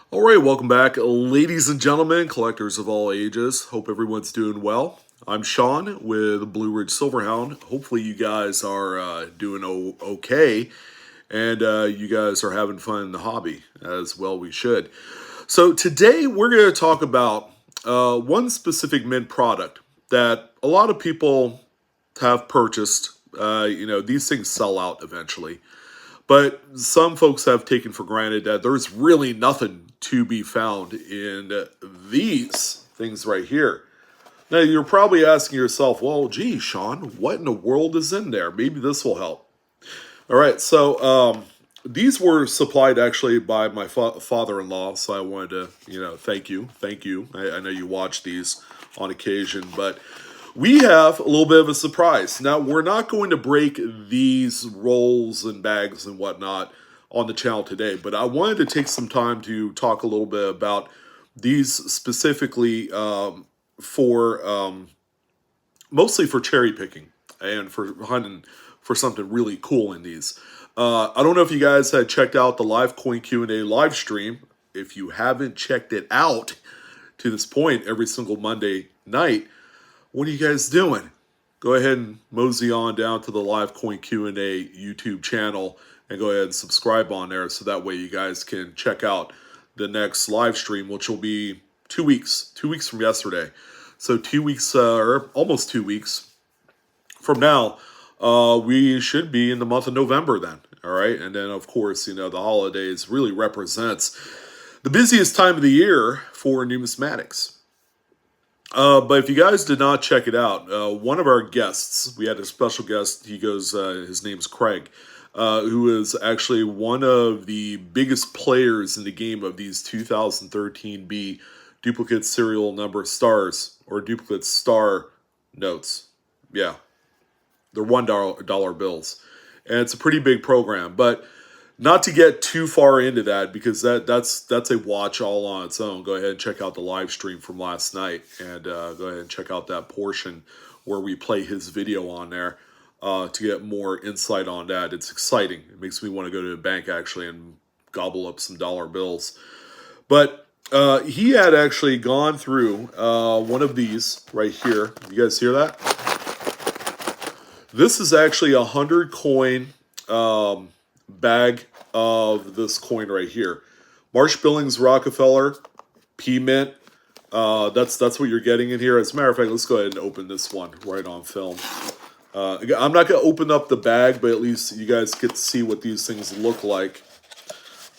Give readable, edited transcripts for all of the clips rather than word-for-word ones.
All right, welcome back, ladies and gentlemen, collectors of all ages. Hope everyone's doing well. I'm Sean with BlueRidgeSilverhound. Hopefully, you guys are doing okay, and you guys are having fun in the hobby as well. We should. So today we're going to talk about one specific mint product that a lot of people have purchased. These things sell out eventually. But some folks have taken for granted that there's really nothing to be found in these things right here. Now, you're probably asking yourself, well, gee, Sean, what in the world is in there? Maybe this will help. All right, so these were supplied actually by my father-in-law, so I wanted to, thank you. Thank you. I know you watch these on occasion, but we have a little bit of a surprise. Now, we're not going to break these rolls and bags and whatnot on the channel today, but I wanted to take some time to talk a little bit about these specifically for mostly for cherry picking and for hunting for something really cool in these. I don't know if you guys had checked out the live coin Q&A live stream. If you haven't checked it out to this point every single Monday night, what are you guys doing? Go ahead and mosey on down to the live coin Q&A YouTube channel and go ahead and subscribe on there so that way you guys can check out the next live stream, which will be 2 weeks from yesterday. So 2 weeks, or almost 2 weeks from now, we should be in the month of November then. All right. And then, of course, the holidays really represents the busiest time of the year for numismatics. But if you guys did not check it out, one of our guests, we had a special guest, his name's Craig, who is actually one of the biggest players in the game of these 2013B duplicate serial number stars, or duplicate star notes. Yeah, they're $1 bills. And it's a pretty big program, but not to get too far into that, because that's a watch all on its own. Go ahead and check out the live stream from last night, and go ahead and check out that portion where we play his video on there to get more insight on that. It's exciting. It makes me want to go to the bank actually and gobble up some dollar bills. But he had actually gone through one of these right here. You guys hear that? This is actually a 100 coin bag of this coin right here. Marsh Billings Rockefeller P Mint. That's what you're getting in here. As a matter of fact, let's go ahead and open this one right on film. I'm not going to open up the bag, but at least you guys get to see what these things look like.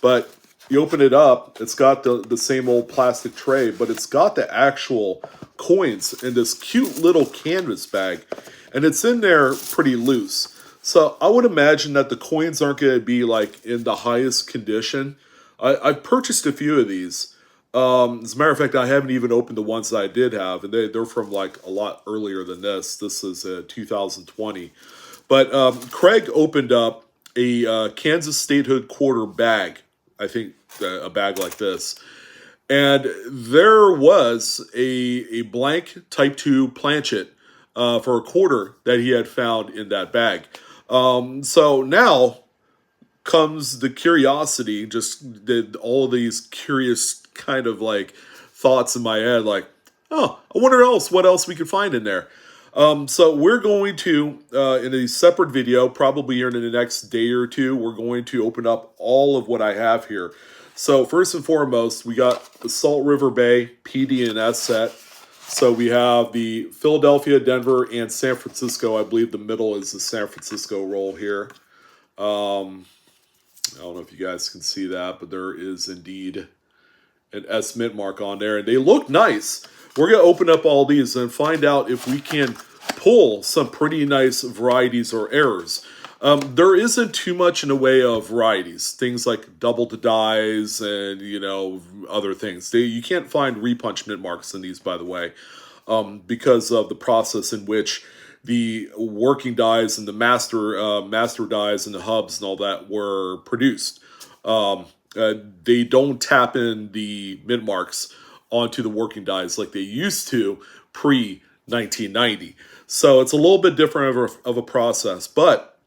But you open it up, it's got the same old plastic tray, but it's got the actual coins in this cute little canvas bag. And it's in there pretty loose. So I would imagine that the coins aren't going to be like in the highest condition. I've purchased a few of these. As a matter of fact, I haven't even opened the ones that I did have, and they're from like a lot earlier than this. This is 2020. But Craig opened up a Kansas Statehood quarter bag. I think a bag like this. And there was a blank Type 2 planchet for a quarter that he had found in that bag. So now comes the curiosity, just did all these curious kind of like thoughts in my head, like, oh, I wonder what else we could find in there. So we're going to, in a separate video, probably here in the next day or two, we're going to open up all of what I have here. So first and foremost, we got the Salt River Bay PD&S set. So we have the Philadelphia, Denver, and San Francisco. I believe the middle is the San Francisco roll here. I don't know if you guys can see that, but there is indeed an S mint mark on there, and they look nice. We're going to open up all these and find out if we can pull some pretty nice varieties or errors. There isn't too much in the way of varieties. Things like double to dies and, other things. You can't find repunch mint marks in these, by the way, because of the process in which the working dies and the master dies and the hubs and all that were produced. They don't tap in the mint marks onto the working dies like they used to pre-1990. So it's a little bit different of a process, but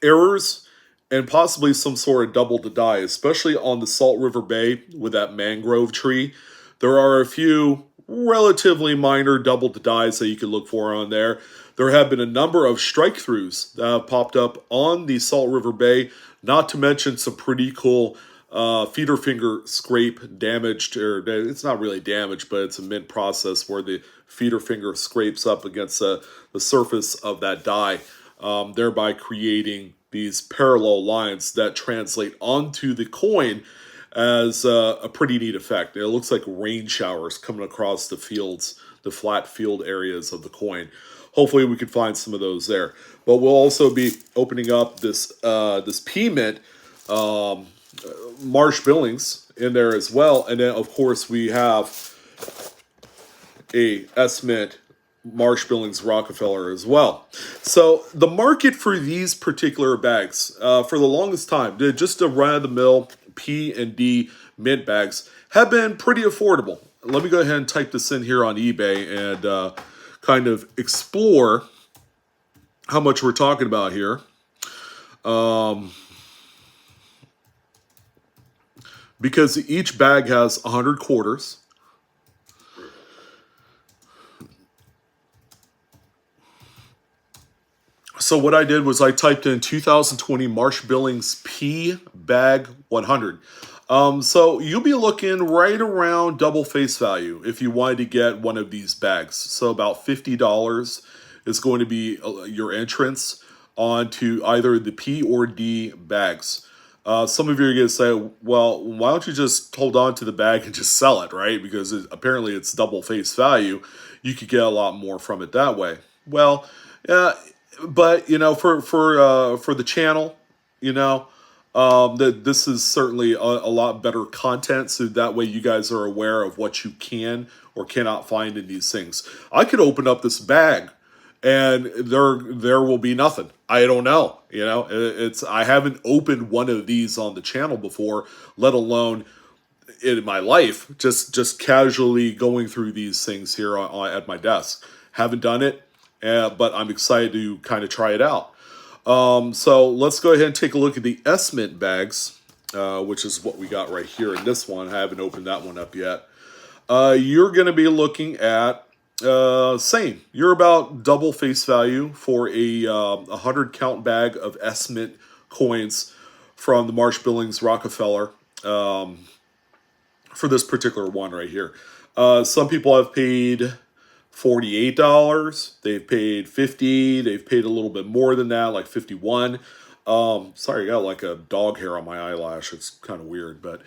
errors and possibly some sort of double to die, especially on the Salt River Bay with that mangrove tree. There are a few relatively minor double to dies that you can look for on there. There have been a number of strike throughs that have popped up on the Salt River Bay, not to mention some pretty cool feeder finger scrape damaged, or it's not really damaged, but it's a mint process where the feeder finger scrapes up against the surface of that die, thereby creating these parallel lines that translate onto the coin as a pretty neat effect. It looks like rain showers coming across the fields, the flat field areas of the coin. Hopefully we can find some of those there. But we'll also be opening up this P Mint Marsh Billings in there as well. And then, of course, we have a S Mint Marsh Billings Rockefeller as well. So the market for these particular bags, for the longest time, just a run-of-the-mill P and D mint bags, have been pretty affordable. Let me go ahead and type this in here on eBay and kind of explore how much we're talking about here. Because each bag has 100 quarters. So what I did was I typed in 2020 Marsh Billings P Bag 100. So you'll be looking right around double face value if you wanted to get one of these bags. So about $50 is going to be your entrance onto either the P or D bags. Some of you are going to say, well, why don't you just hold on to the bag and just sell it, right? Because apparently it's double face value. You could get a lot more from it that way. Well, but, you know, for the channel, you know, this is certainly a lot better content, so that way you guys are aware of what you can or cannot find in these things. I could open up this bag and there will be nothing. I don't know. You know, I haven't opened one of these on the channel before, let alone in my life, just casually going through these things here at my desk. Haven't done it, but I'm excited to kind of try it out. So let's go ahead and take a look at the S Mint bags, which is what we got right here in this one. I haven't opened that one up yet. You're going to be looking at same. You're about double face value for a 100 count bag of S Mint coins from the Marsh Billings Rockefeller for this particular one right here. Some people have paid $48. They've paid $50. They've paid a little bit more than that, like $51. Sorry, I got like a dog hair on my eyelash. It's kind of weird, but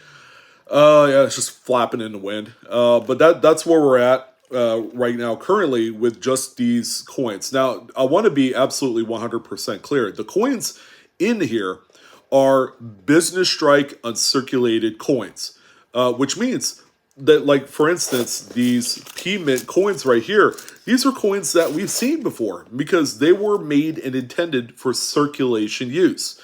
yeah, it's just flapping in the wind. But that's where we're at right now, currently, with just these coins. Now, I want to be absolutely 100% clear. The coins in here are business strike uncirculated coins, which means that, like, for instance, these P Mint coins right here, these are coins that we've seen before because they were made and intended for circulation use.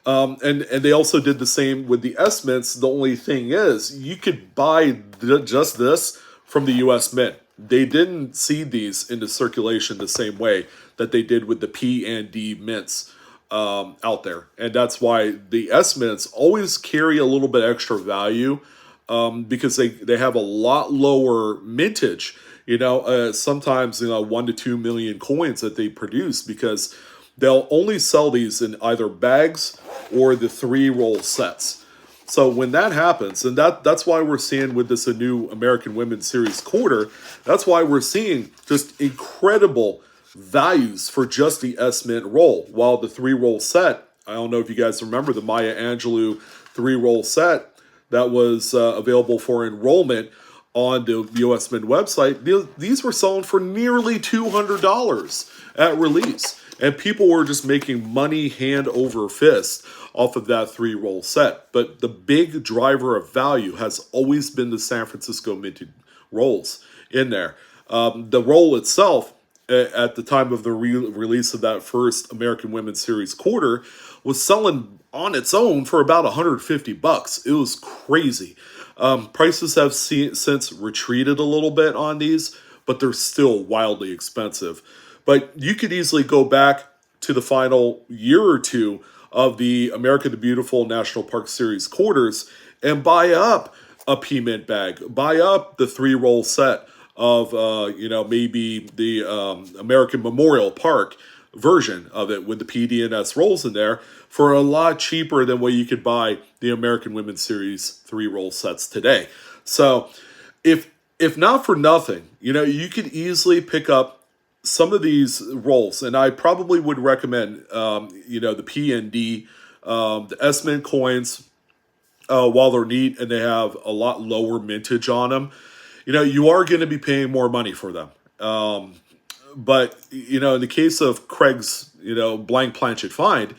And they also did the same with the S Mints. The only thing is, you could buy just this from the U.S. Mint. They didn't seed these into circulation the same way that they did with the P and D mints out there. And that's why the S Mints always carry a little bit extra value, because they have a lot lower mintage. You know, sometimes, 1 to 2 million coins that they produce, because they'll only sell these in either bags or the 3-roll sets. So when that happens, and that's why we're seeing with this a new American Women's Series quarter, that's why we're seeing just incredible values for just the S Mint roll. While the 3-roll set, I don't know if you guys remember the Maya Angelou 3-roll set that was available for enrollment on the US Mint website, these were selling for nearly $200 at release. And people were just making money hand over fist off of that 3-roll set. But the big driver of value has always been the San Francisco minted rolls in there. The roll itself, at the time of the release of that first American Women's Series quarter, was selling on its own for about $150. It was crazy. Prices have since retreated a little bit on these, but they're still wildly expensive. But you could easily go back to the final year or two of the America the Beautiful National Park Series quarters and buy up a P Mint bag, buy up the 3-roll set of, maybe the American Memorial Park version of it with the PDNS rolls in there for a lot cheaper than what you could buy the American Women's Series 3-roll sets today. So if not for nothing, you could easily pick up some of these rolls, and I probably would recommend, the PND, the S-Mint coins, while they're neat and they have a lot lower mintage on them. You are going to be paying more money for them. But, in the case of Craig's, blank planchet find,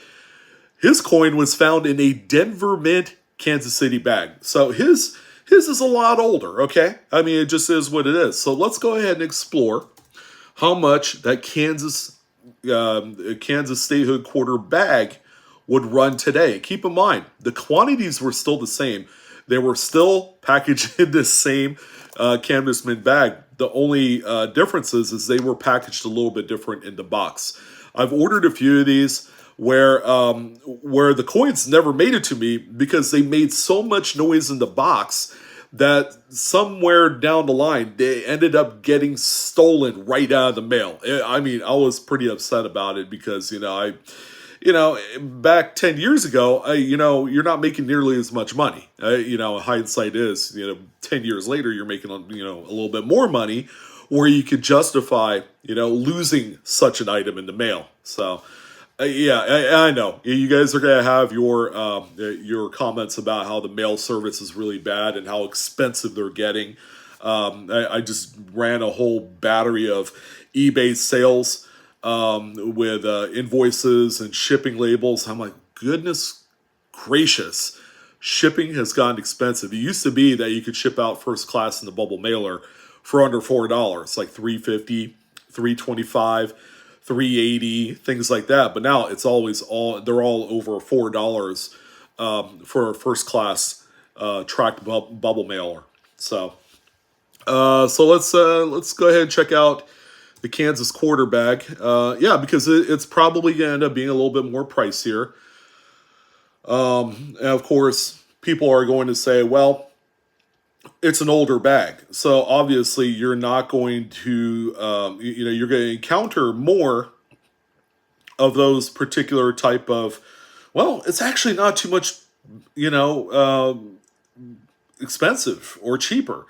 his coin was found in a Denver Mint Kansas City bag. So his is a lot older, okay? I mean, it just is what it is. So let's go ahead and explore how much that Kansas statehood quarter bag would run today. Keep in mind, the quantities were still the same. They were still packaged in the same canvas mint bag. The only difference is they were packaged a little bit different in the box. I've ordered a few of these where the coins never made it to me because they made so much noise in the box that somewhere down the line they ended up getting stolen right out of the mail. I mean, I was pretty upset about it because back 10 years ago, you're not making nearly as much money. Hindsight is, 10 years later, you're making, a little bit more money where you could justify, losing such an item in the mail. So, I know you guys are going to have your comments about how the mail service is really bad and how expensive they're getting. I just ran a whole battery of eBay sales with invoices and shipping labels. I'm like, goodness gracious, shipping has gotten expensive. It used to be that you could ship out first class in the bubble mailer for under $4, like $3.50, $3.25, $3.80, things like that. But now it's they're all over $4 for a first class tracked bubble mailer. So let's go ahead and check out the Kansas quarter bag. Because it's probably going to end up being a little bit more pricier. And of course, people are going to say, well, it's an older bag. So obviously you're not going to, you're going to encounter more of those particular type of, well, it's actually not too much, expensive or cheaper.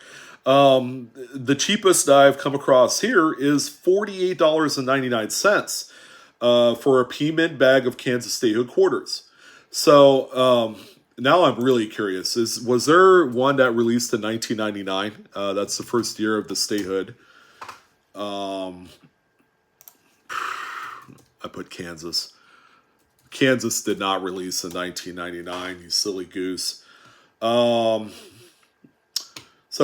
The cheapest that I've come across here is $48.99 for a P Mint bag of Kansas statehood quarters. So now I'm really curious. Was there one that released in 1999? That's the first year of the statehood. I put Kansas. Kansas did not release in 1999, you silly goose. So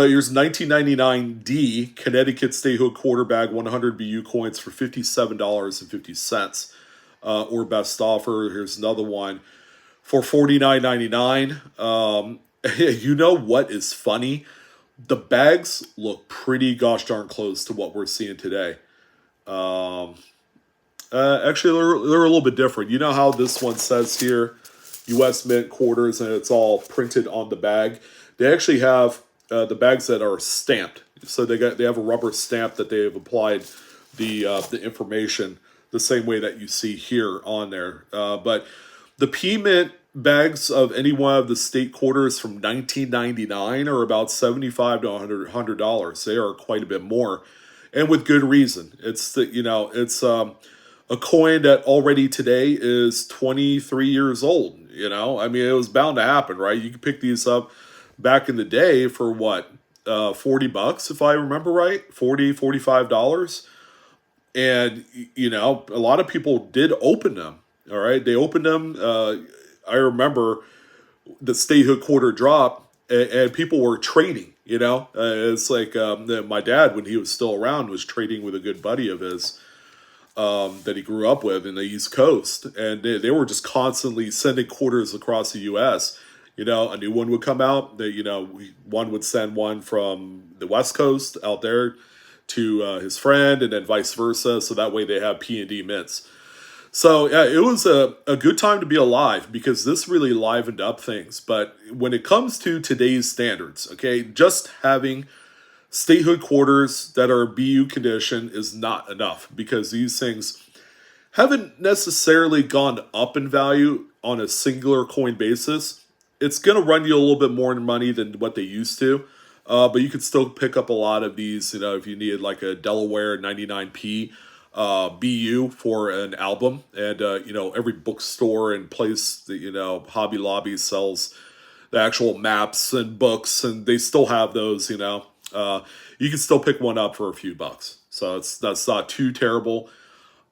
here's 1999D Connecticut Statehood Quarterback 100 BU coins for $57.50. Or best offer. Here's another one for $49.99. You know what is funny? The bags look pretty gosh darn close to what we're seeing today. Actually, they're a little bit different. You know how this one says here, U.S. Mint quarters, and it's all printed on the bag? They actually have the bags that are stamped. So they have a rubber stamp that they have applied the information the same way that you see here on there. But the P Mint bags of any one of the state quarters from 1999 are about $75 to $100. They are quite a bit more, and with good reason. It's a coin that already today is 23 years old. I mean, it was bound to happen, right? You could pick these up back in the day for what, $40, if I remember right, $45. And, a lot of people did open them. All right. They opened them. I remember the statehood quarter drop and people were trading, it's like my dad, when he was still around, was trading with a good buddy of his that he grew up with in the East Coast. And they were just constantly sending quarters across the U.S. A new one would come out. One would send one from the West Coast out there to his friend, and then vice versa. So that way they have P&D mints. So yeah, it was a good time to be alive because this really livened up things. But when it comes to today's standards, okay, just having statehood quarters that are BU condition is not enough because these things haven't necessarily gone up in value on a singular coin basis. It's going to run you a little bit more in money than what they used to. But you could still pick up a lot of these, if you needed like a Delaware 99p BU for an album. And, every bookstore and place that, Hobby Lobby sells the actual maps and books, and they still have those. You can still pick one up for a few bucks. So that's not too terrible.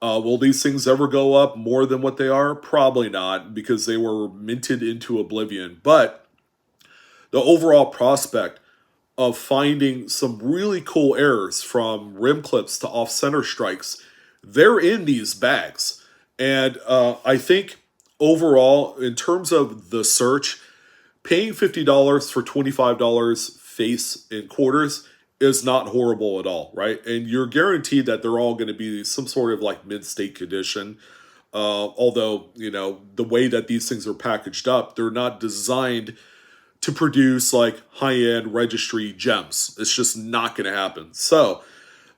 Will these things ever go up more than what they are? Probably not, because they were minted into oblivion. But the overall prospect of finding some really cool errors, from rim clips to off-center strikes, they're in these bags. And I think overall, in terms of the search, paying $50 for $25 face and quarters is not horrible at all, right? And you're guaranteed that they're all going to be some sort of like mid-state condition. Although, the way that these things are packaged up, they're not designed to produce like high-end registry gems. It's just not going to happen. So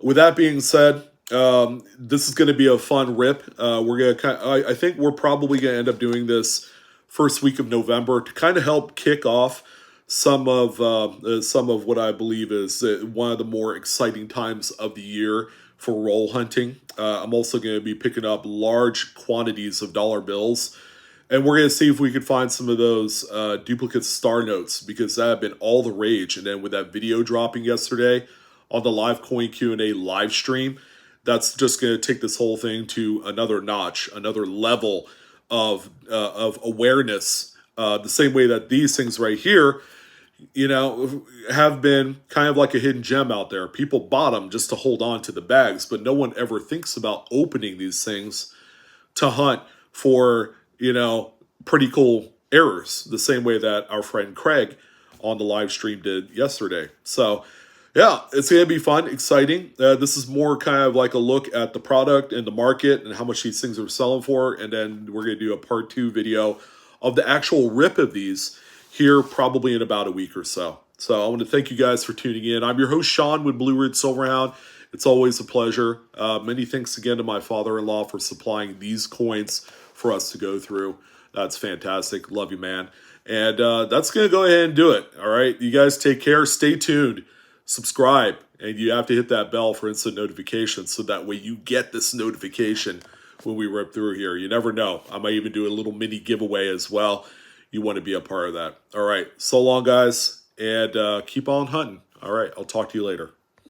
with that being said, this is going to be a fun rip. We're going I think we're probably going to end up doing this first week of November to kind of help kick off some of what I believe is one of the more exciting times of the year for roll hunting. I'm also going to be picking up large quantities of dollar bills, and we're going to see if we can find some of those duplicate star notes, because that have been all the rage. And then with that video dropping yesterday on the live coin Q&A live stream, that's just going to take this whole thing to another notch, another level of awareness. The same way that these things right here, have been kind of like a hidden gem out there. People bought them just to hold on to the bags, but no one ever thinks about opening these things to hunt for, pretty cool errors, the same way that our friend Craig on the live stream did yesterday. So yeah, it's going to be fun, exciting. This is more kind of like a look at the product and the market and how much these things are selling for. And then we're going to do a part 2 video of the actual rip of these here probably in about a week or so. So I want to thank you guys for tuning in. I'm your host, Sean, with BlueRidgeSilverhound. It's always a pleasure. Many thanks again to my father-in-law for supplying these coins for us to go through. That's fantastic. Love you, man. And that's going to go ahead and do it. All right. You guys take care. Stay tuned. Subscribe. And you have to hit that bell for instant notifications, so that way you get this notification when we rip through here. You never know. I might even do a little mini giveaway as well. You want to be a part of that. All right. So long, guys. And keep on hunting. All right. I'll talk to you later.